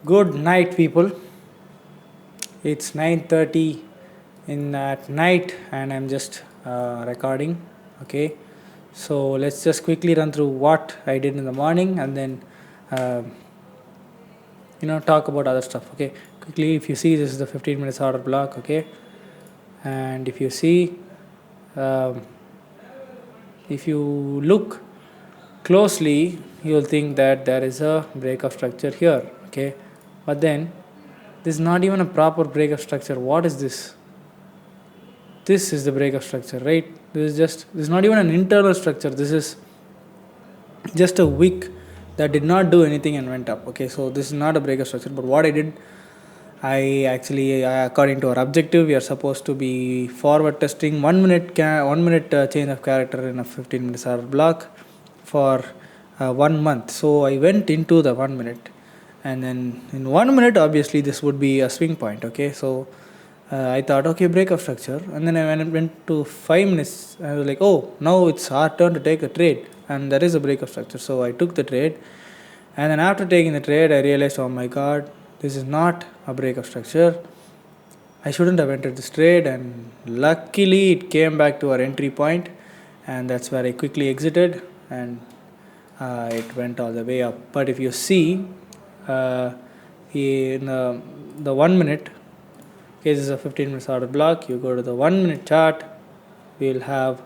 Good night, people. It's 9:30 in at night, and I'm just recording. Okay, so let's just quickly run through what I did in the morning, and then uh, talk about other stuff. Okay, quickly. If you see, this is the 15 minutes order block. Okay, and if you see, um, if you look closely, you'll think that there is a breakup structure here. Okay, but then this is not even a proper breakup structure. What is this? This is the breakup structure, right? This is not even an internal structure. This is just a wick that did not do anything and went up. Okay, so this is not a breakup structure. But what I did, I actually, according to our objective, we are supposed to be forward testing 1 minute change of character in a 15 minutes hour block for 1 month. So I went into the 1 minute, and then in 1 minute, obviously this would be a swing point. Okay, so I thought, okay, breakup structure, and then I went to 5 minutes. I was like, oh, now it's our turn to take a trade, and there is a breakup structure. So I took the trade, and then after taking the trade, I realized, oh my god, this is not a breakup structure. I shouldn't have entered this trade, and luckily it came back to our entry point, and that's where I quickly exited, and it went all the way up. But if you see, in the 1 minute, okay, this is a 15 minutes order block. You go to the 1 minute chart, we'll have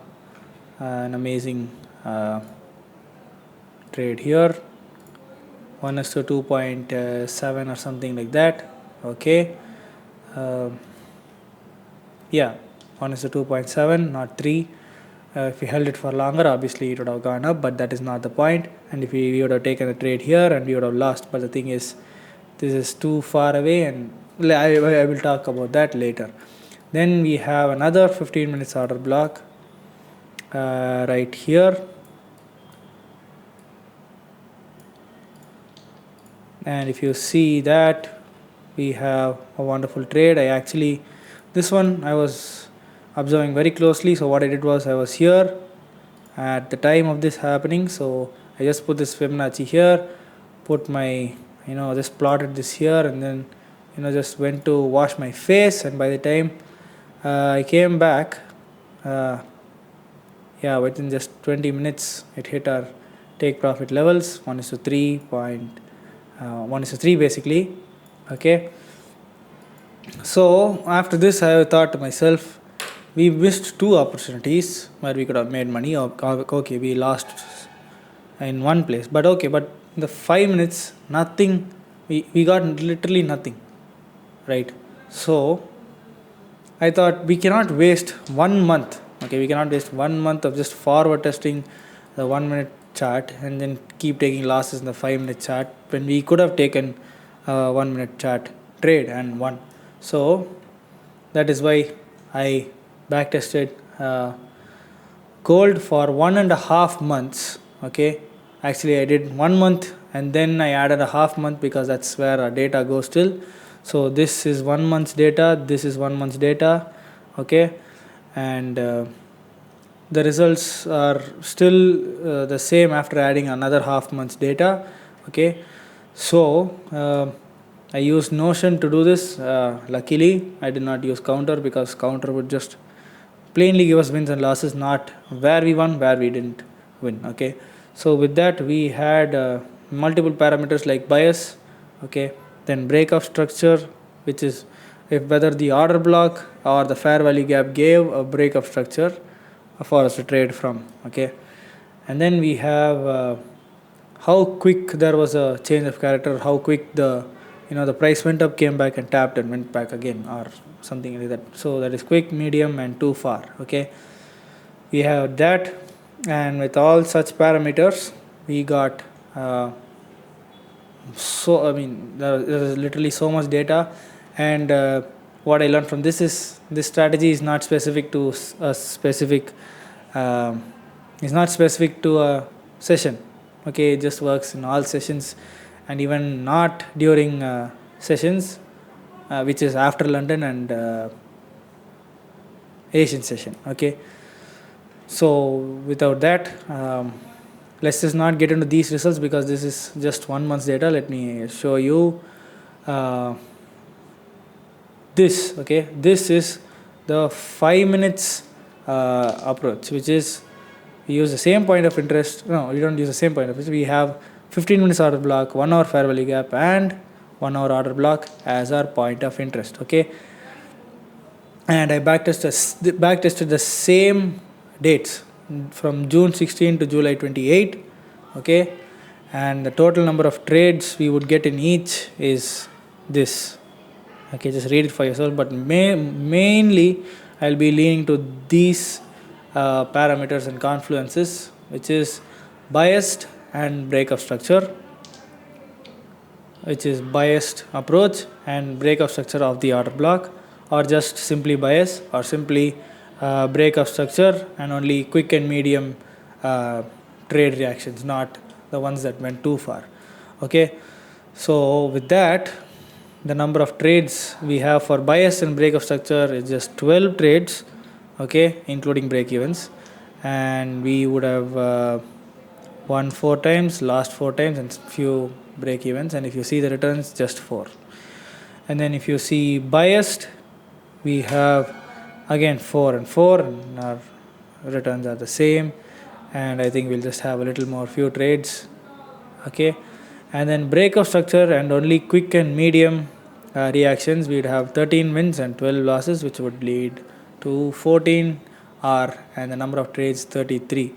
an amazing trade here, 1 is to 2.7 or something like that. Okay, yeah, 1 is to 2.7, not 3. If we held it for longer, obviously it would have gone up, but that is not the point. And if we would have taken a trade here, and we would have lost. But the thing is, this is too far away, and I will talk about that later. Then we have another 15 minutes order block right here, and if you see that, we have a wonderful trade. This one I was observing very closely. So what I did was, I was here at the time of this happening, so I just put this Fibonacci here, put my, just plotted this here, and then just went to wash my face. And by the time I came back, within just 20 minutes it hit our take profit levels, 1 is to 3 point 1 is to 3 basically. Okay, so after this, I thought to myself, we missed two opportunities where we could have made money. Okay, we lost in one place, but okay, but in the 5 minutes, nothing, we got literally nothing, right? So I thought, we cannot waste 1 month. Okay, we cannot waste 1 month of just forward testing the 1 minute chart and then keep taking losses in the 5 minute chart, when we could have taken a 1 minute chart trade and won. So that is why I backtested gold for 1.5 months. Okay, actually I did 1 month, and then I added a half month, because that's where our data goes till. So this is 1 month's data, this is 1 month's data. Okay, and the results are still the same after adding another half month's data. Okay, so I used Notion to do this. Luckily I did not use Counter, because Counter would just plainly give us wins and losses, not where we won, where we didn't win. Okay, so with that, we had multiple parameters like bias. Okay, then breakup structure, which is if whether the order block or the fair value gap gave a breakup structure for us to trade from. Okay, and then we have how quick there was a change of character, how quick the price went up, came back and tapped and went back again, or something like that. So that is quick, medium, and too far. Okay, we have that, and with all such parameters, we got there is literally so much data. And what I learned from this is, this strategy is not specific to a specific is not specific to a session. Okay, it just works in all sessions, and even not during sessions, which is after London and Asian session. Okay, so without that, let's just not get into these results, because this is just 1 month's data. Let me show you uh, this. Okay, this is the 5 minutes approach, which is we use the same point of interest. No, we don't use the same point of interest. We have 15 minutes order block, 1 hour fair value gap, and 1 hour order block as our point of interest. Okay, and I backtested the same dates from June 16 to July 28. Okay, and the total number of trades we would get in each is this. Okay, just read it for yourself, but mainly I'll be leaning to these parameters and confluences, which is biased and breakup structure, which is biased approach and breakup structure of the order block, or just simply bias, or simply breakup structure and only quick and medium trade reactions, not the ones that went too far. Okay, so with that, the number of trades we have for bias and breakup structure is just 12 trades, okay, including break evens, and we would have won 4 times, lost 4 times, and few break evens. And if you see the returns, just 4. And then if you see biased, we have again 4 and 4, and our returns are the same, and I think we'll just have a little more few trades. Okay, and then breakup structure and only quick and medium reactions, we'd have 13 wins and 12 losses, which would lead to 14 R, and the number of trades 33.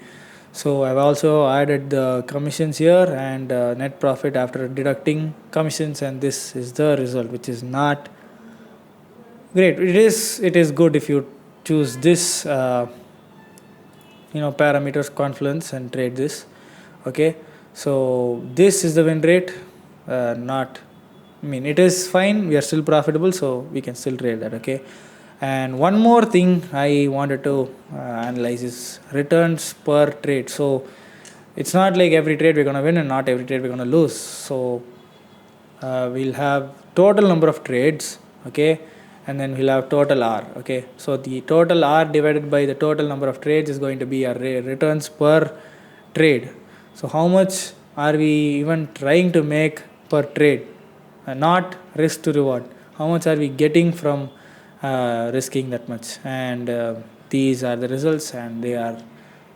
So I've also added the commissions here and net profit after deducting commissions, and this is the result, which is not great. It is good if you choose this parameters confluence and trade this. Okay, so this is the win rate. It is fine, we are still profitable, so we can still trade that. Okay, and one more thing I wanted to analyze is returns per trade. So it's not like every trade we're going to win and not every trade we're going to lose. So we'll have total number of trades, okay, and then we'll have total R. Okay, so the total R divided by the total number of trades is going to be our returns per trade. So how much are we even trying to make per trade? Not risk to reward. How much are we getting from risking that much? And these are the results, and they are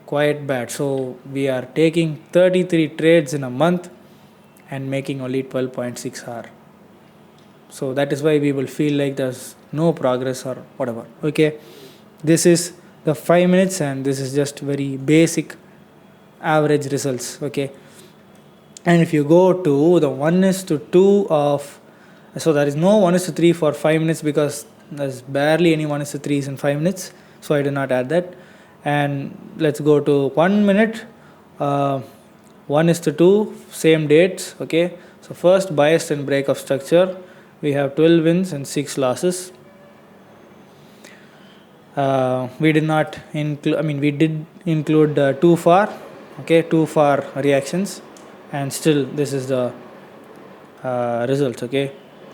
quite bad. So we are taking 33 trades in a month and making only 12.6 R. So that is why we will feel like there's no progress or whatever. Okay, this is the 5 minutes, and this is just very basic average results. Okay, and if you go to the 1:2 of, so there is no 1:3 for 5 minutes because there's barely any 1:3s in 5 minutes, so I did not add that. And let's go to 1 minute, 1:2, same dates. Okay, so first biased and breakup structure, we have 12 wins and 6 losses. We did not include, we did include too far reactions, and still this is the results. Okay,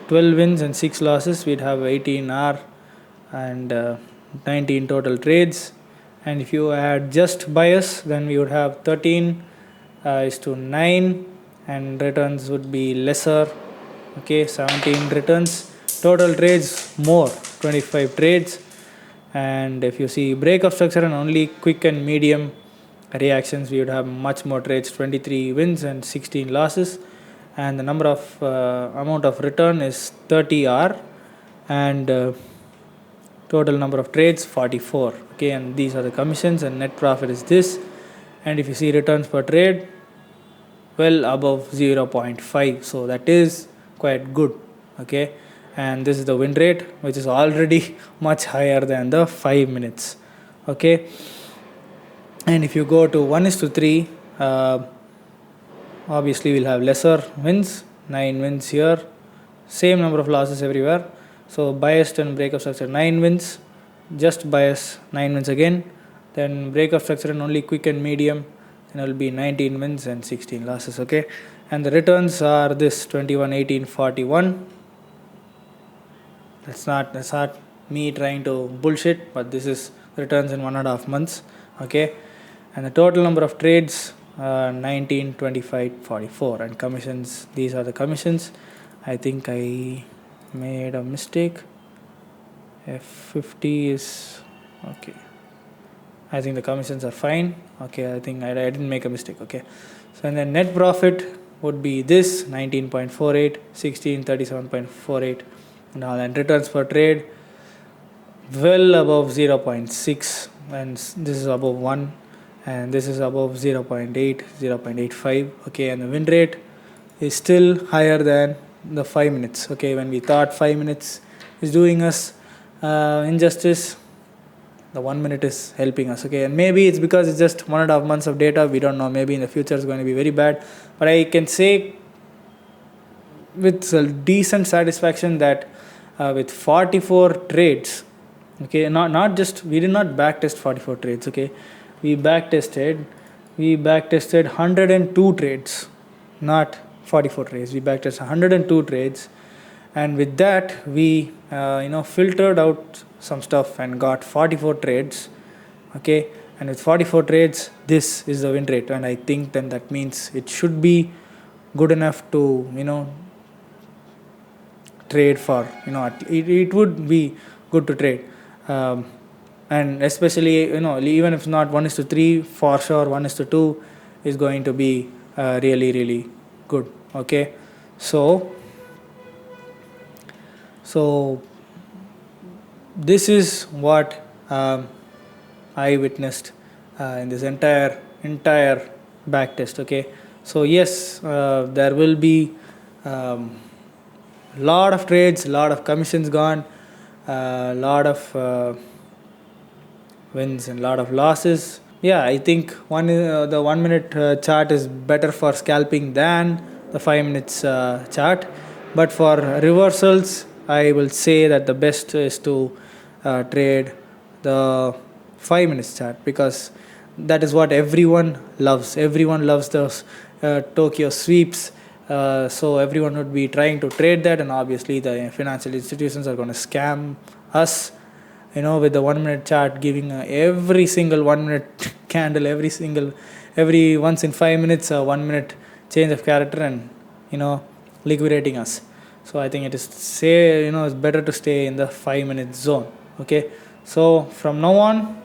12 wins and 6 losses, we'd have 18 R and 19 total trades. And if you add just bias, then we would have 13:9, and returns would be lesser. Okay, 17 returns, total trades more, 25 trades. And if you see breakup structure and only quick and medium reactions, we would have much more trades, 23 wins and 16 losses, and the number of amount of return is 30 R, and total number of trades 44. Okay, and these are the commissions, and net profit is this. And if you see returns per trade, well above 0.5, so that is quite good. Okay, and this is the win rate, which is already much higher than the 5 minutes. Okay, and if you go to 1:3, obviously we'll have lesser wins, 9 wins here, same number of losses everywhere. So biased and breakup structure 9 wins, just bias 9 wins again, then breakup structure and only quick and medium, then it will be 19 wins and 16 losses. Okay, and the returns are this 21, 18, 41. That's not me trying to bullshit, but this is returns in 1.5 months. Okay, and the total number of trades 19, 25, 44, and commissions, these are the commissions. I think I made a mistake. F50 is okay. I think the commissions are fine. Okay, I think I didn't make a mistake. Okay, so and then net profit would be this 19.48, 1637.48, and all, and returns per trade well above 0.6, and this is above 1, and this is above 0.8, 0.85. Okay, and the win rate is still higher than the 5 minutes. Okay, when we thought 5 minutes is doing us injustice, the 1 minute is helping us. Okay, and maybe it's because it's just 1.5 months of data, we don't know, maybe in the future it's going to be very bad, but I can say with a decent satisfaction that with 44 trades, okay, not just, we did not backtest 44 trades. Okay, we backtested 102 trades, not 44 trades. We backtested 102 trades, and with that we filtered out some stuff and got 44 trades. Okay, and with 44 trades, this is the win rate, and I think then that means it should be good enough to trade for, it would be good to trade, and especially even if it's not 1:3, for sure 1:2 is going to be really good. Okay, so this is what I witnessed in this entire back test. Okay, so yes, there will be lot of trades, lot of commissions gone, lot of wins and lot of losses. Yeah, I think the 1 minute chart is better for scalping than the 5 minutes chart, but for reversals I will say that the best is to trade the 5 minutes chart, because that is what everyone loves. Everyone loves those Tokyo sweeps. So everyone would be trying to trade that, and obviously the financial institutions are going to scam us, with the 1 minute chart giving every single 1 minute candle, every once in 5 minutes 1 minute change of character, and liquidating us. So I think it is it's better to stay in the 5 minute zone. Okay, so from now on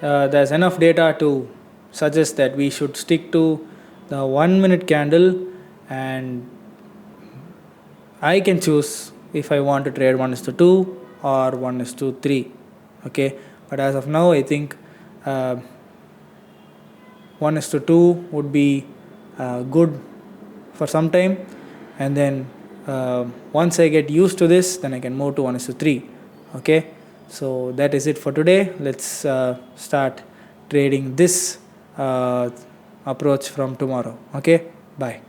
there's enough data to suggest that we should stick to the 1 minute candle, and I can choose if I want to trade 1:2 or 1:3. Okay, but as of now I think 1:2 would be good for some time, and then once I get used to this, then I can move to 1:3. Okay, so that is it for today. Let's start trading this approach from tomorrow. Okay, bye.